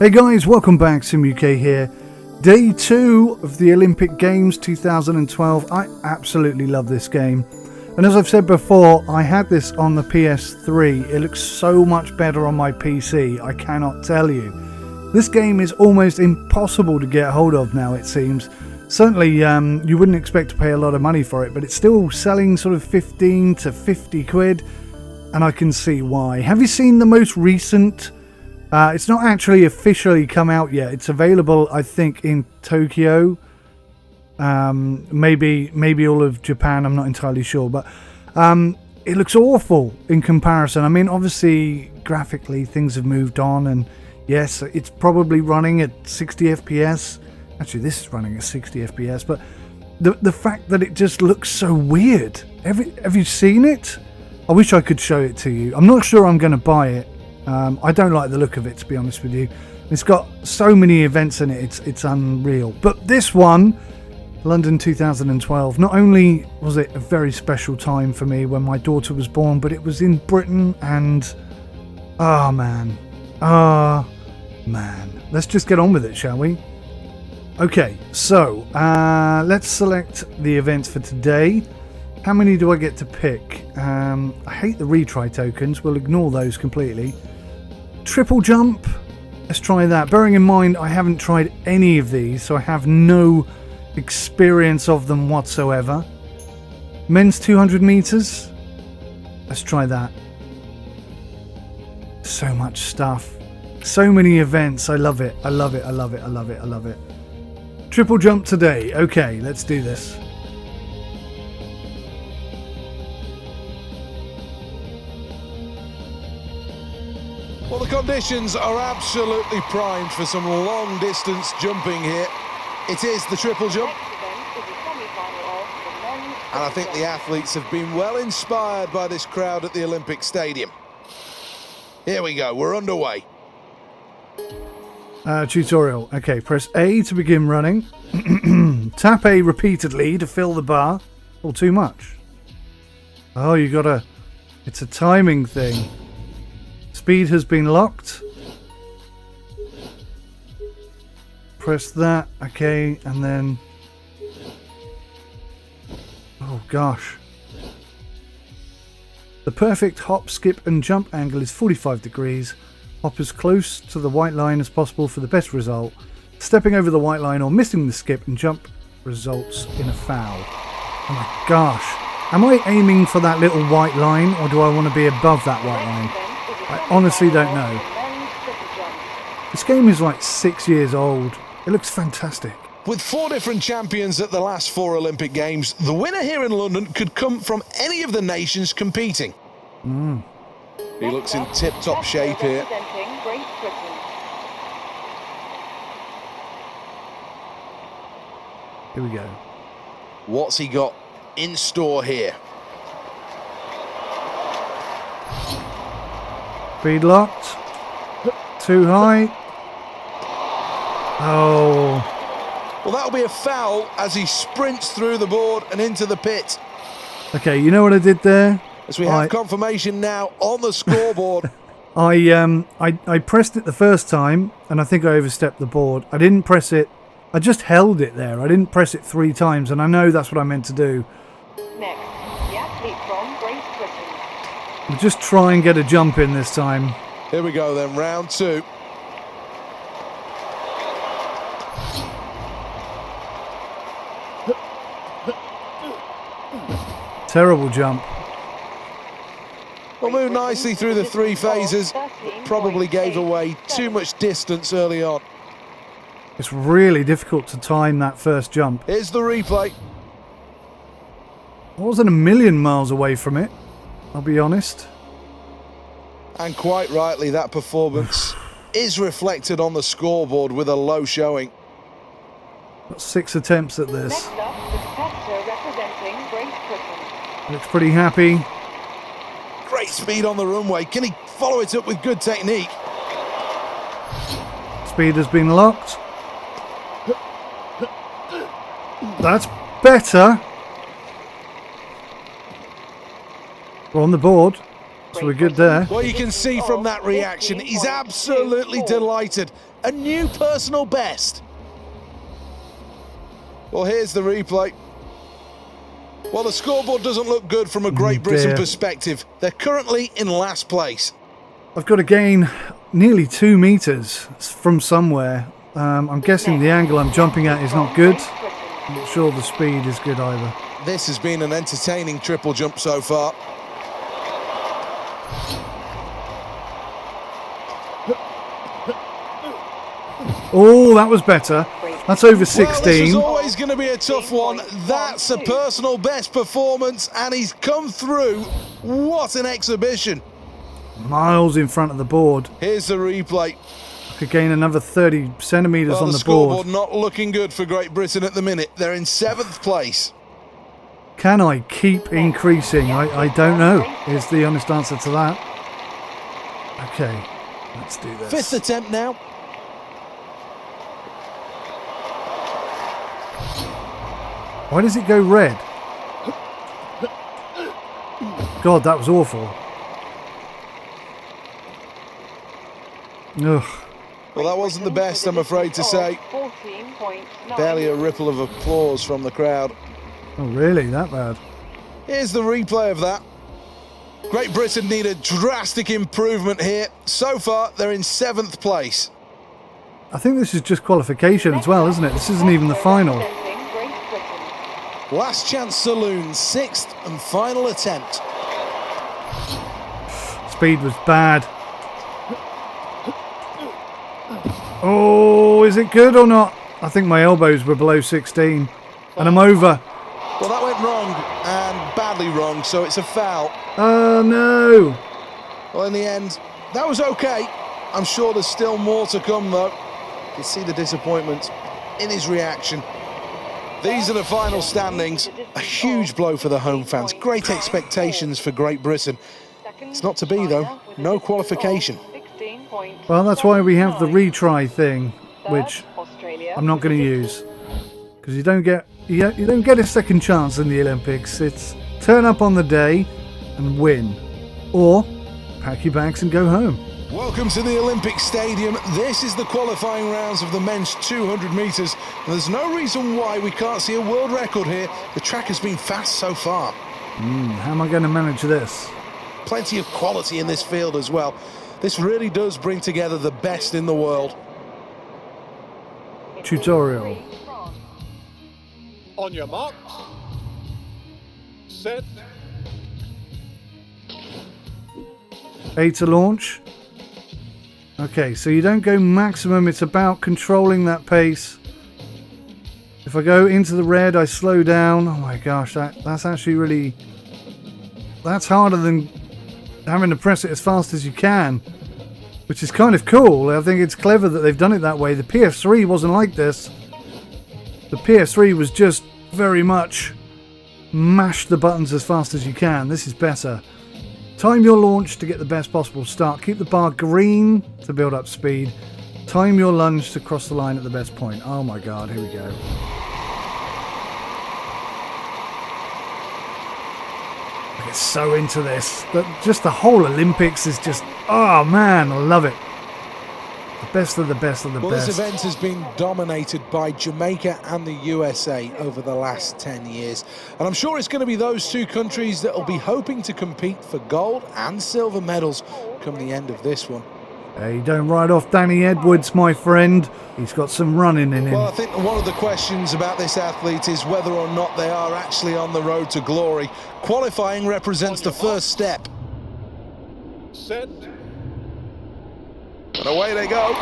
Hey guys, welcome back. Sim UK here. Day 2 of the Olympic Games 2012. I absolutely love this game. And as I've said before, I had this on the PS3. It looks so much better on my PC, I cannot tell you. This game is almost impossible to get hold of now, it seems. Certainly, you wouldn't expect to pay a lot of money for it, but it's still selling sort of 15 to 50 quid. And I can see why. Have you seen the most recent... it's not actually officially come out yet. It's available, I think, in Tokyo. Maybe all of Japan. I'm not entirely sure. But it looks awful in comparison. I mean, obviously, graphically, things have moved on. And yes, it's probably running at 60 FPS. Actually, this is running at 60 FPS. But the fact that it just looks so weird. Have you seen it? I wish I could show it to you. I'm not sure I'm going to buy it. I don't like the look of it, to be honest with you. It's got so many events in it, it's unreal. But this one, London 2012, not only was it a very special time for me when my daughter was born, but it was in Britain and... oh man. Let's just get on with it, shall we? Okay, so let's select the events for today. How many do I get to pick? I hate the retry tokens. We'll ignore those completely. Triple jump. Let's try that. Bearing in mind, I haven't tried any of these, so I have no experience of them whatsoever. Men's 200 meters. Let's try that. So much stuff. So many events. I love it. I love it. I love it. I love it. I love it. Triple jump today. Okay, let's do this. Well, the conditions are absolutely primed for some long-distance jumping here. It is the triple jump. And I think the athletes have been well inspired by this crowd at the Olympic Stadium. Here we go, we're underway. Tutorial. Okay, press A to begin running. Tap A repeatedly to fill the bar. Or too much. Oh, you gotta... it's a timing thing. Speed has been locked. Press that. Okay, and then... oh gosh. The perfect hop, skip and jump angle is 45 degrees. Hop as close to the white line as possible for the best result. Stepping over the white line or missing the skip and jump results in a foul. Oh my gosh. Am I aiming for that little white line, or do I want to be above that white line? I honestly don't know. This game is like 6 years old. It looks fantastic. With 4 different champions at the last 4 Olympic Games, the winner here in London could come from any of the nations competing. He looks in tip-top shape here. Here we go. What's he got in store here? Speed locked. Too high. Oh. Well, that'll be a foul as he sprints through the board and into the pit. Okay, you know what I did there? As we have confirmation now on the scoreboard. I pressed it the first time, and I think I overstepped the board. I didn't press it. I just held it there. I didn't press it 3 times, and I know that's what I meant to do. Next, the athlete from Great Britain. We'll just try and get a jump in this time. Here we go then, round 2. Terrible jump. We'll move nicely through the 3 phases. Probably gave away too much distance early on. It's really difficult to time that first jump. Here's the replay. I wasn't a million miles away from it, I'll be honest. And quite rightly, that performance is reflected on the scoreboard with a low showing. Got 6 attempts at this. Next up, the competitor representing Great Britain. Looks pretty happy. Great speed on the runway. Can he follow it up with good technique? Speed has been locked. That's better. We're on the board. So we're good there. Well, you can see from that reaction, he's absolutely delighted. A new personal best. Well, here's the replay. Well, the scoreboard doesn't look good from a Great Britain perspective. They're currently in last place. I've got to gain nearly 2 meters from somewhere. I'm guessing the angle I'm jumping at is not good. I'm not sure the speed is good either. This has been an entertaining triple jump so far. Oh, that was better. That's over Well, 16. this is always going to be a tough one. That's a personal best performance, and he's come through. What an exhibition. Miles in front of the board. Here's the replay. I could gain another 30 centimeters Well, on the the board. scoreboard not looking good for Great Britain at the minute. They're in 7th place. Can I keep increasing? I don't know, is the honest answer to that. Okay, let's do this. 5th attempt now. Why does it go red? God, that was awful. Ugh. Well, that wasn't the best, I'm afraid to say. Barely a ripple of applause from the crowd. Oh, really? That bad? Here's the replay of that. Great Britain need a drastic improvement here. So far, they're in 7th place. I think this is just qualification as well, isn't it? This isn't even the final. Last chance saloon, 6th and final attempt. Speed was bad. Oh, is it good or not? I think my elbows were below 16 and I'm over. Well, that went wrong and badly wrong, so it's a foul. Oh, no. Well, in the end, that was okay. I'm sure there's still more to come, though. You can see the disappointment in his reaction. These are the final standings. A huge blow for the home fans. Great expectations for Great Britain. It's not to be, though. No qualification. Well, that's why we have the retry thing, which I'm not going to use. Because you don't get a second chance in the Olympics. It's turn up on the day and win. Or pack your bags and go home. Welcome to the Olympic Stadium. This is the qualifying rounds of the men's 200 metres. And there's no reason why we can't see a world record here. The track has been fast so far. How am I going to manage this? Plenty of quality in this field as well. This really does bring together the best in the world. Tutorial. On your mark. Set. A to launch. Okay, so you don't go maximum, it's about controlling that pace. If I go into the red, I slow down. Oh my gosh, that's actually really... That's harder than having to press it as fast as you can, which is kind of cool. I think it's clever that they've done it that way. The PS3 wasn't like this. The PS3 was just very much mash the buttons as fast as you can. This is better. Time your launch to get the best possible start. Keep the bar green to build up speed. Time your lunge to cross the line at the best point. Oh my god, here we go. I get so into this. Just the whole Olympics is just, oh man, I love it. The best of the best of the Well, best. this event has been dominated by Jamaica and the USA over the last 10 years. And I'm sure it's going to be those two countries that will be hoping to compete for gold and silver medals come the end of this one. Hey, don't write off Danny Edwards, my friend. He's got some running in him. Well, I think one of the questions about this athlete is whether or not they are actually on the road to glory. Qualifying represents the first step. Set. And away they go.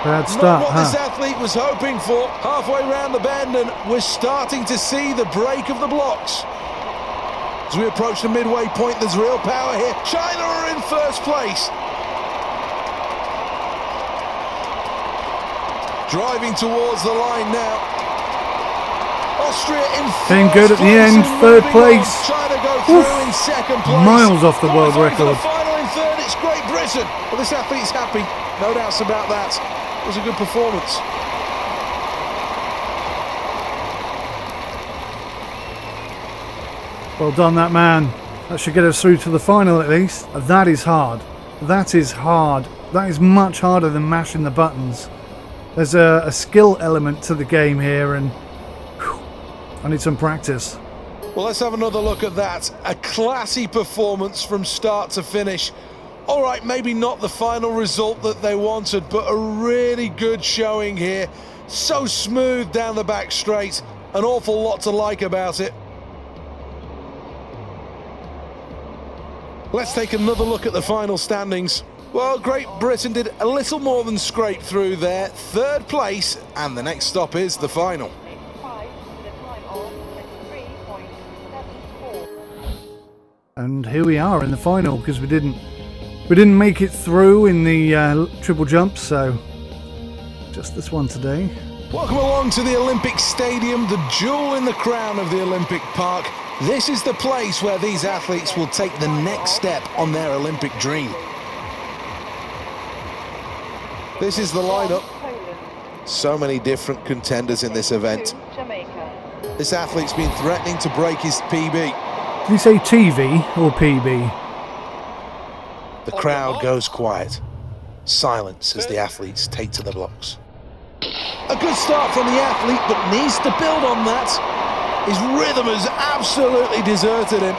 Bad Not start, what this huh? athlete was hoping for. Halfway round the bend, and we're starting to see the break of the blocks. As we approach the midway point, there's real power here. China are in first place. Driving towards the line now. Austria in Been first good at the place end, and third moving place. on. China go through in second place. Miles off the world Qualifying for record. the final in third, it's Great Britain. Well, this athlete's happy, no doubts about that. It was a good performance. Well done, that man. That should get us through to the final at least. That is hard. That is hard. That is much harder than mashing the buttons. There's a skill element to the game here, and whew, I need some practice. Well, let's have another look at that. A classy performance from start to finish. All right, maybe not the final result that they wanted, but a really good showing here. So smooth down the back straight. An awful lot to like about it. Let's take another look at the final standings. Well, Great Britain did a little more than scrape through there. Third place, and the next stop is the final. And here we are in the final, because we didn't make it through in the triple jump, so just this one today. Welcome along to the Olympic Stadium, the jewel in the crown of the Olympic Park. This is the place where these athletes will take the next step on their Olympic dream. This is the lineup. So many different contenders in this event. This athlete's been threatening to break his PB. Did he say TV or PB? The crowd goes quiet. Silence as the athletes take to the blocks. A good start from the athlete, but needs to build on that. His rhythm has absolutely deserted him.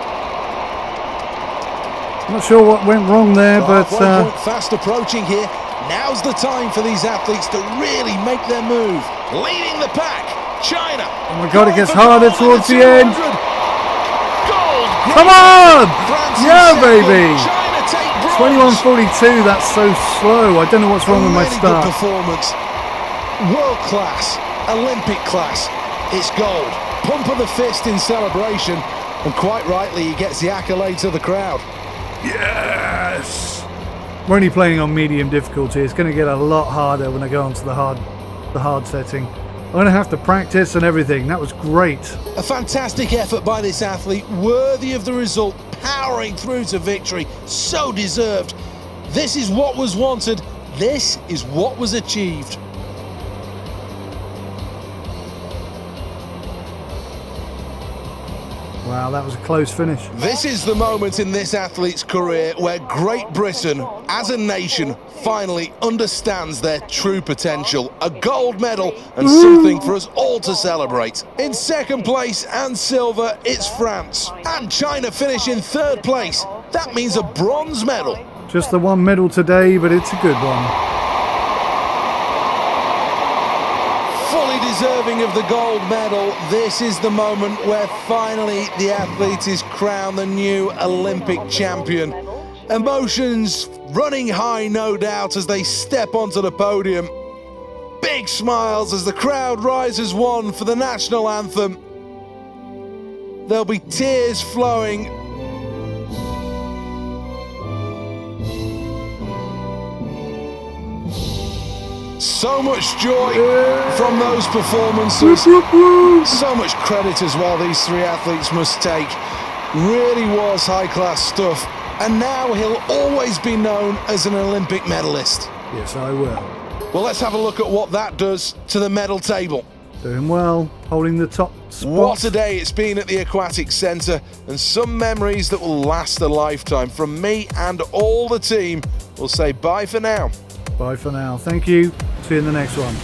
Not sure what went wrong there, but Halfway point fast approaching here. Now's the time for these athletes to really make their move. Leading the pack, China. oh my god, it gets harder towards the end. Gold. Come on! France Yeah, in second. baby! China take bronze. 21:42, that's so slow. I don't know what's wrong with my Really start. good performance. World class, Olympic class. It's gold. Pump of the fist in celebration, and quite rightly he gets the accolades of the crowd. Yes! We're only playing on medium difficulty. It's going to get a lot harder when I go onto the hard setting. I'm going to have to practice and everything. That was great. A fantastic effort by this athlete, worthy of the result, powering through to victory. So deserved. This is what was wanted. This is what was achieved. Wow, that was a close finish. This is the moment in this athlete's career where Great Britain, as a nation, finally understands their true potential. A gold medal and something for us all to celebrate. In second place and silver, it's France. And China finish in third place. That means a bronze medal. Just the one medal today, but it's a good one. Fully deserving of the gold medal. This is the moment where finally the athlete is crowned the new Olympic champion. Emotions running high, no doubt, as they step onto the podium. Big smiles as the crowd rises one for the national anthem. There'll be tears flowing. So much joy from those performances. So much credit as well these three athletes must take. Really was high-class stuff. And now he'll always be known as an Olympic medalist. Yes, I will. Well, let's have a look at what that does to the medal table. Doing well, holding the top spot. What a day it's been at the Aquatic Centre, and some memories that will last a lifetime. From me and all the team, we'll say bye for now. Bye for now. Thank you. See you in the next one.